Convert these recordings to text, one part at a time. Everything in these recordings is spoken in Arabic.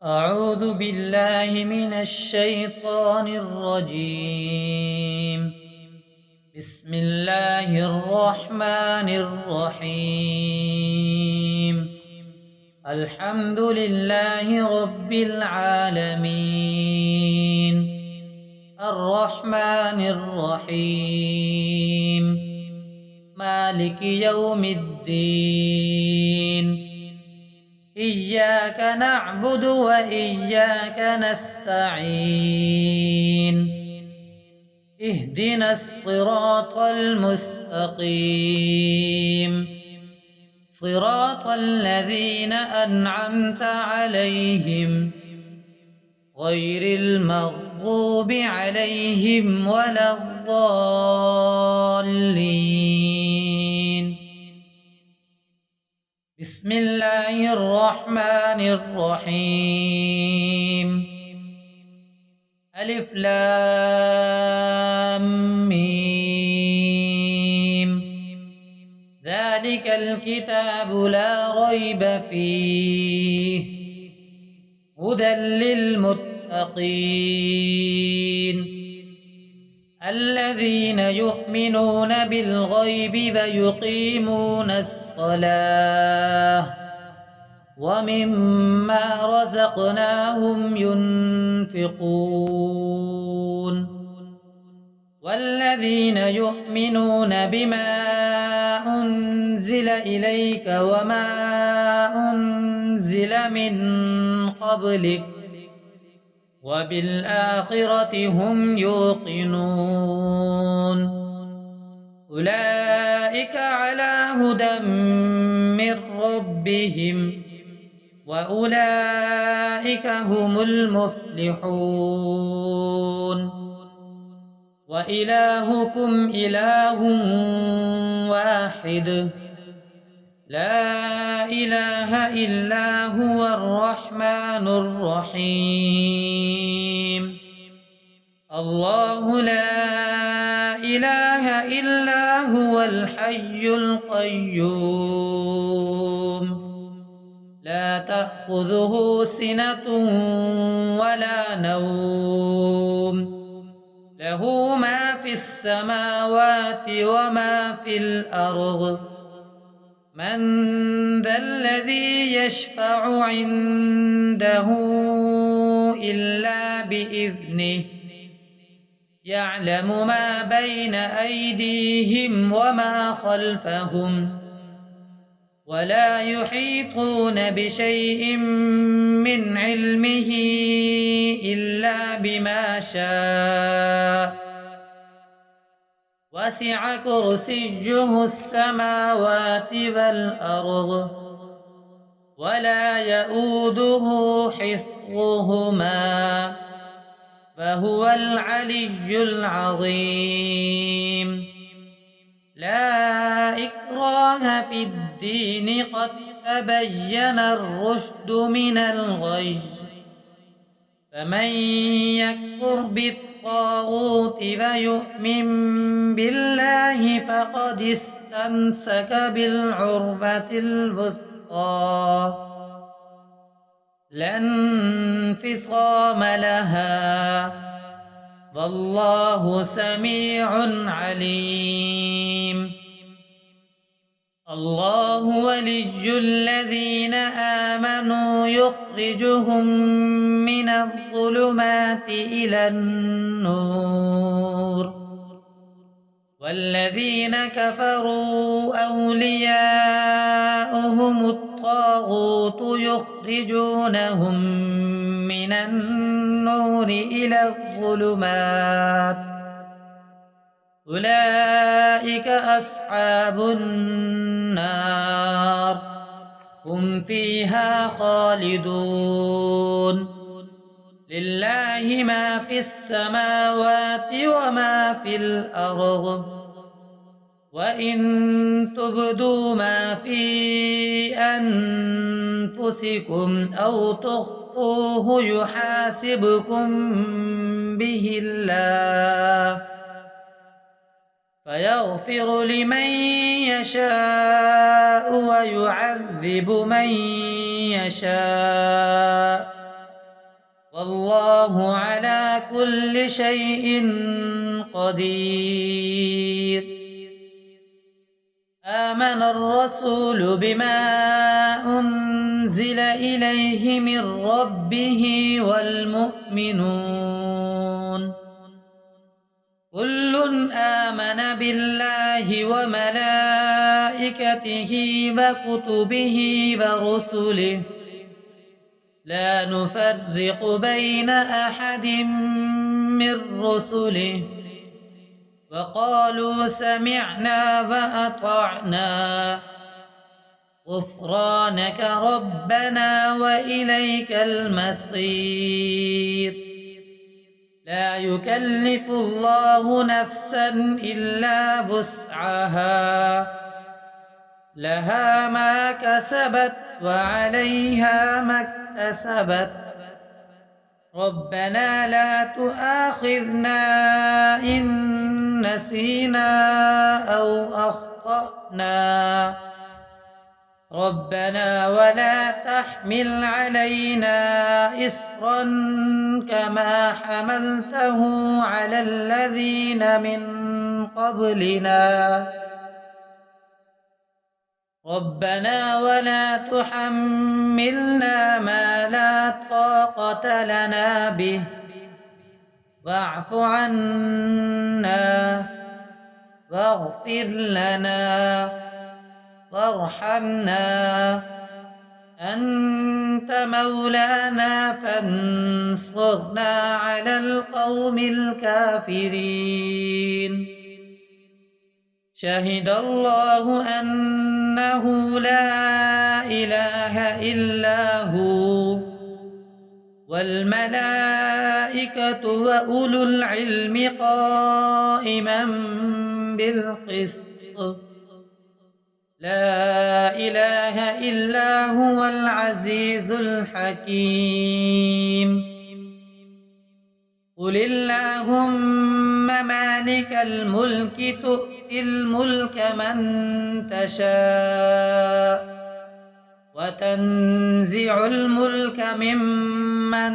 أعوذ بالله من الشيطان الرجيم. بسم الله الرحمن الرحيم. الحمد لله رب العالمين، الرحمن الرحيم، مالك يوم الدين. إياك نعبد وإياك نستعين. اهدنا الصراط المستقيم، صراط الذين أنعمت عليهم غير المغضوب عليهم ولا الضالين. بسم الله الرحمن الرحيم. ألف لام ميم. ذلك الكتاب لا ريب فيه، هدى للمتقين الذين يؤمنون بالغيب ويقيمون الصلاة ومما رزقناهم ينفقون والذين يؤمنون بما أنزل إليك وما أنزل من قبلك وبالآخرة هم يوقنون. أولئك على هدى من ربهم وأولئك هم المفلحون. وإلهكم إله واحد، لا إله إلا هو الرحمن الرحيم. الله لا إله إلا هو الحي القيوم، لا تأخذه سنة ولا نوم، له ما في السماوات وما في الأرض. من ذا الذي يشفع عنده إلا بإذنه، يعلم ما بين أيديهم وما خلفهم، ولا يحيطون بشيء من علمه إلا بما شاء. وسع كرسيه السماوات والأرض ولا يؤوده حفظهما فهو العلي العظيم. لا إكراه في الدين، قد تبين الرشد من الغي. فمن يكفر بالطاغوت ويؤمن بالله فقد استمسك بالعروة الوثقى لا انفصام لها، والله سميع عليم. الله ولي الذين آمنوا يخرجهم من الظلمات إلى النور، والذين كفروا أولياؤهم الطاغوت يخرجونهم من النور إلى الظلمات. أولئك أصحاب النار، هم فيها خالدون. لله ما في السماوات وما في الأرض، وإن تبدوا ما في أنفسكم أو تخفوه يحاسبكم به الله، فيغفر لمن يشاء ويعذب من يشاء، والله على كل شيء قدير. آمن الرسول بما أنزل إليه من ربه والمؤمنون كل آمن بالله وملائكته وكتبه ورسله لا نفرق بين أحد من رسله وقالوا سمعنا وأطعنا غفرانك ربنا وإليك المصير. لا يكلف الله نفسا إلا وسعها لها ما كسبت وعليها ما اكتسبت ربنا لا تؤاخذنا إن نسينا أو أخطأنا ربنا ولا تحمل علينا إصرا كما حملته على الذين من قبلنا ربنا ولا تحملنا ما لا طاقة لنا به واعف عنا واغفر لنا وارحمنا أنت مولانا فانصرنا على القوم الكافرين. شهد الله أنه لا إله إلا هو والملائكة وأولو العلم قائما بالقسط لا إله إلا هو العزيز الحكيم. قل اللهم مالك الملك تؤتي الملك من تشاء وتنزع الملك ممن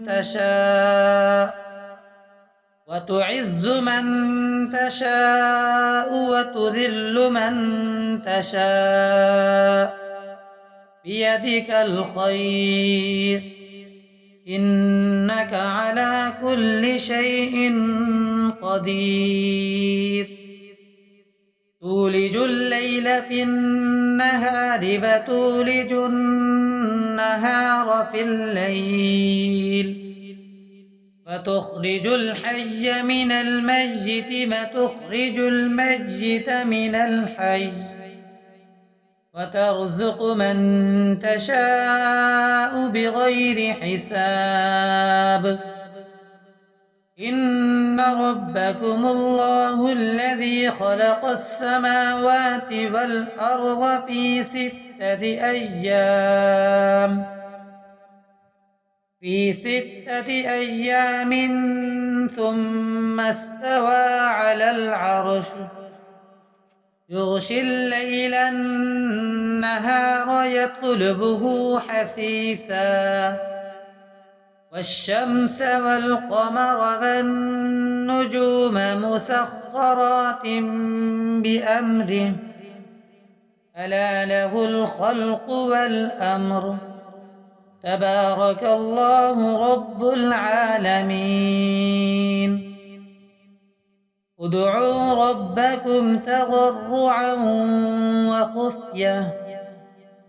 تشاء وتعز من تشاء وتذل من تشاء بيدك الخير إنك على كل شيء قدير. تولج الليل في النهار وتولج النهار في الليل وتخرج الحي من الميت وتخرج الميت من الحي وترزق من تشاء بغير حساب. إن ربكم الله الذي خلق السماوات والأرض في 6 أيام ثم استوى على العرش يغشي الليل النهار يطلبه حثيثا والشمس والقمر والنجوم مسخرات بأمره ألا له الخلق والأمر تبارك الله رب العالمين. ادعوا ربكم تضرعا وخفية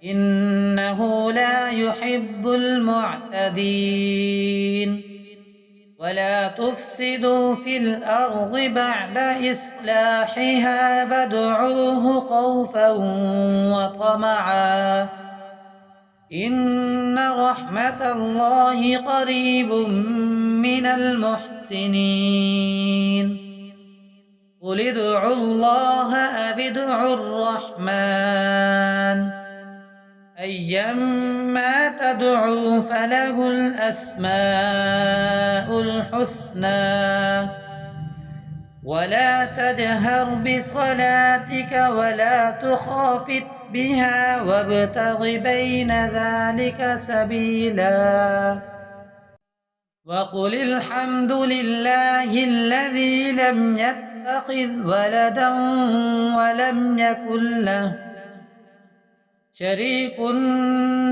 إنه لا يحب المعتدين. ولا تفسدوا في الأرض بعد إصلاحها وادعوه خوفا وطمعا إن رحمة الله قريب من المحسنين. قل ادعوا الله أو ادعوا الرحمن أيما تدعوا فله الأسماء الحسنى. ولا تجهر بصلاتك ولا تخافت بها وابتغ بين ذلك سبيلا. وقل الحمد لله الذي لم يتخذ ولدا ولم يكن له شريك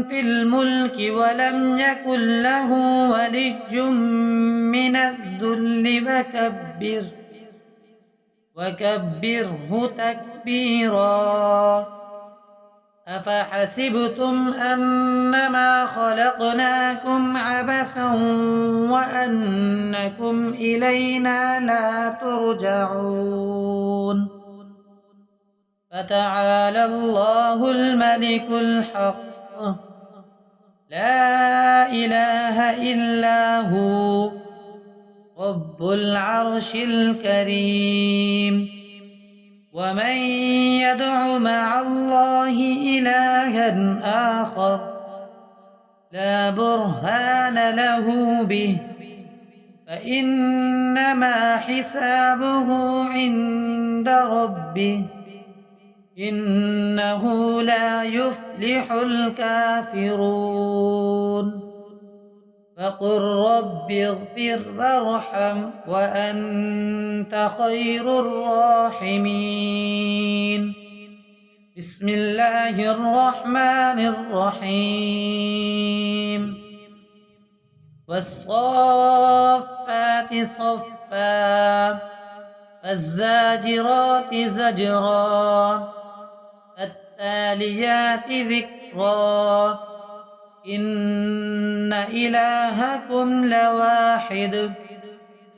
في الملك ولم يكن له ولي من الذل وكبره تكبيرا. أفحسبتم أنما خلقناكم عبثا وأنكم إلينا لا ترجعون. فتعالى الله الملك الحق لا إله إلا هو رب العرش الكريم. ومن يدع مع الله إلها آخر لا برهان له به فإنما حسابه عند ربه إنه لا يفلح الكافرون. فقل رب اغفر وارحم وأنت خير الراحمين. بسم الله الرحمن الرحيم. والصافات صفا فالزاجرات زجرا فالتاليات ذكرا إن إلهكم لواحد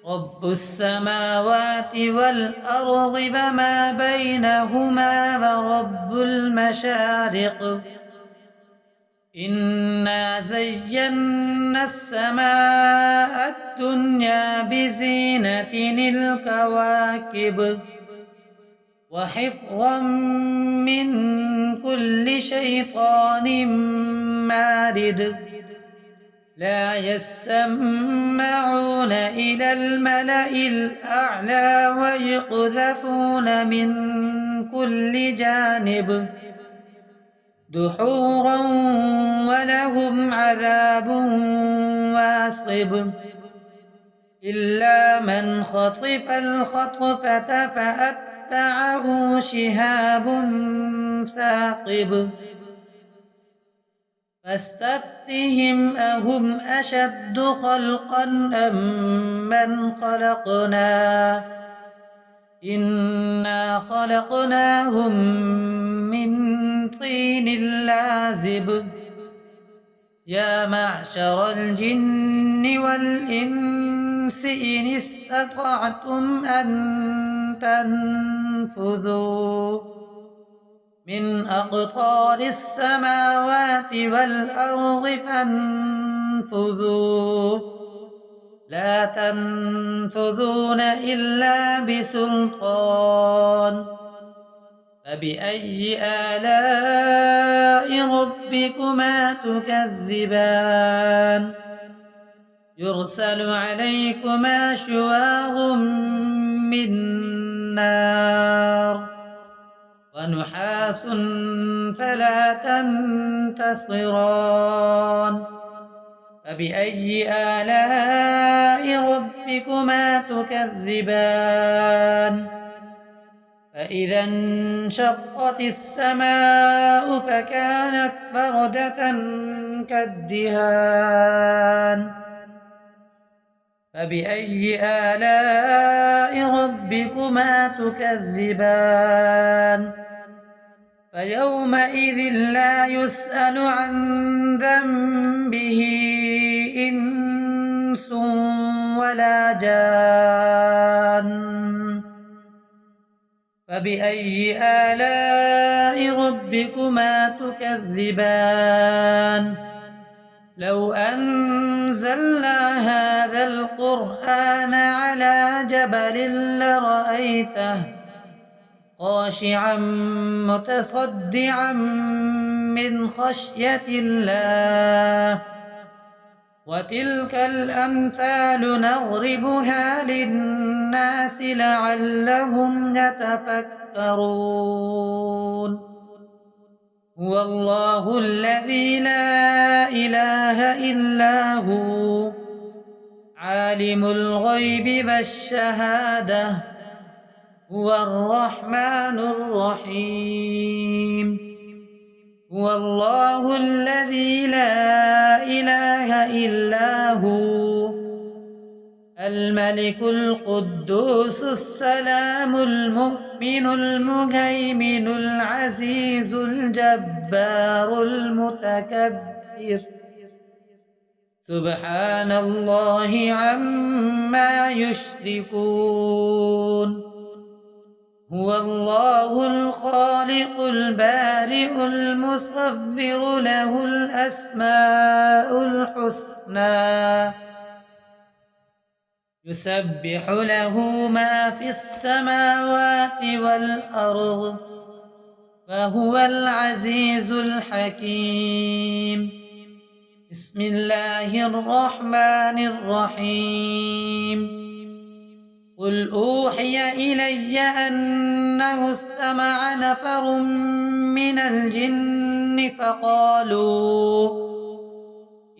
رب السماوات والأرض وما بينهما ورب المشارق إنا زينا السماء الدنيا بزينة الكواكب وحفظا من كل شيطان مارد. لا يسمعون إلى الملأ الأعلى ويقذفون من كل جانب دحورا ولهم عذاب واصب. إلا من خطف الخطفة فأتبعه شهاب ثاقب. فاستفتهم أهم أشد خلقا أم من خلقنا إنا خلقناهم من طين لازب. يا معشر الجن والإنس إن استطعتم أن تنفذوا من أقطار السماوات والأرض فانفذوا لا تنفذون إلا بسلطان. فبأي آلاء ربكما تكذبان. يرسل عليكما شواظ من نار ونحاس فلا تنتصران. فبأي آلاء ربكما تكذبان. فإذا انشقت السماء فكانت بردة كالدهان. فبأي آلاء ربكما تكذبان. فيومئذ لا يسأل عن ذنبه إنس ولا جان. فبأي آلاء ربكما تكذبان. لو أنزلنا هذا القرآن على جبل لرأيته خاشعا متصدعا من خشية الله. وتلك الأمثال نضربها للناس لعلهم يتفكرون. هو الله الذي لا إله إلا هو عالم الغيب والشهادة هو الرحمن الرحيم هو الله الذي لا إله إلا هو الملك القدوس السلام المؤمن المهيمن العزيز الجبار المتكبر سبحان الله عما يشركون هو الله الخالق البارئ المصور له الأسماء الحسنى يسبح له ما في السماوات والأرض وهو العزيز الحكيم بسم الله الرحمن الرحيم قل أوحي إلي أنه استمع نفر من الجن فقالوا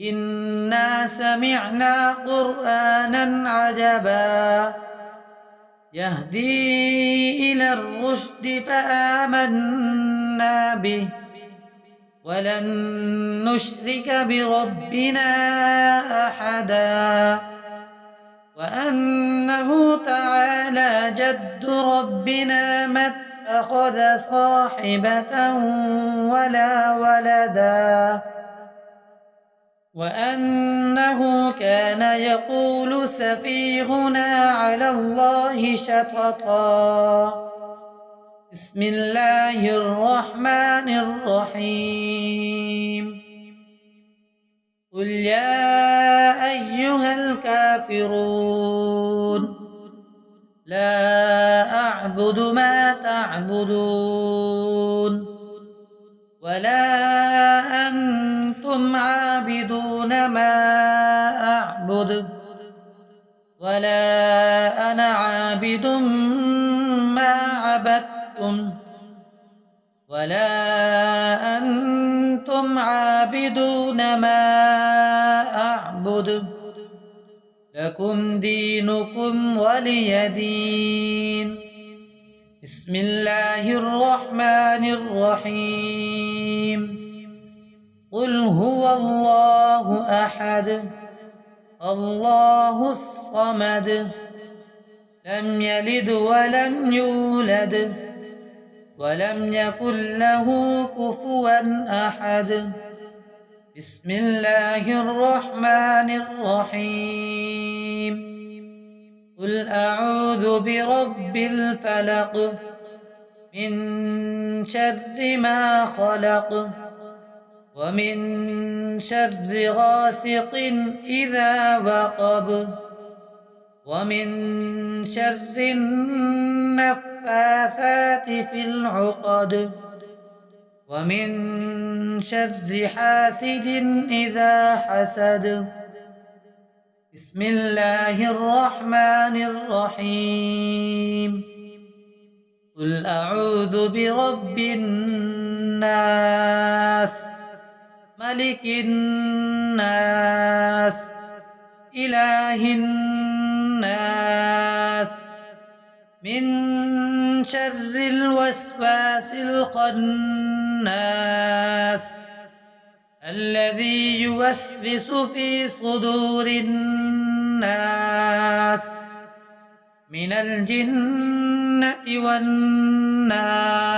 إنا سمعنا قرآنا عجبا يهدي إلى الرشد فآمنا به ولن نشرك بربنا أحدا وأنه تعالى جد ربنا ما اتخذ صاحبة ولا ولدا وأنه كان يقول سفيهنا على الله شططا بسم الله الرحمن الرحيم قل يا أيها الكافرون لا أعبد ما تعبدون ولا أنتم عابدون ما أعبد ولا أنا عابد ما عبدتم ولا أنتم عابدون ما أعبد لكم دينكم ولي دين بسم الله الرحمن الرحيم قل هو الله أحد الله الصمد لم يلد ولم يولد ولم يكن له كفوا أحد بسم الله الرحمن الرحيم قل أعوذ برب الفلق من شر ما خلق ومن شر غاسق إذا وقب ومن شر النفاثات في العقد ومن شر حاسد إذا حسد بسم الله الرحمن الرحيم قل أعوذ برب الناس ملك الناس إله الناس من شر الوسواس الخناس الذي يوسوس في صدور الناس من الجنة والناس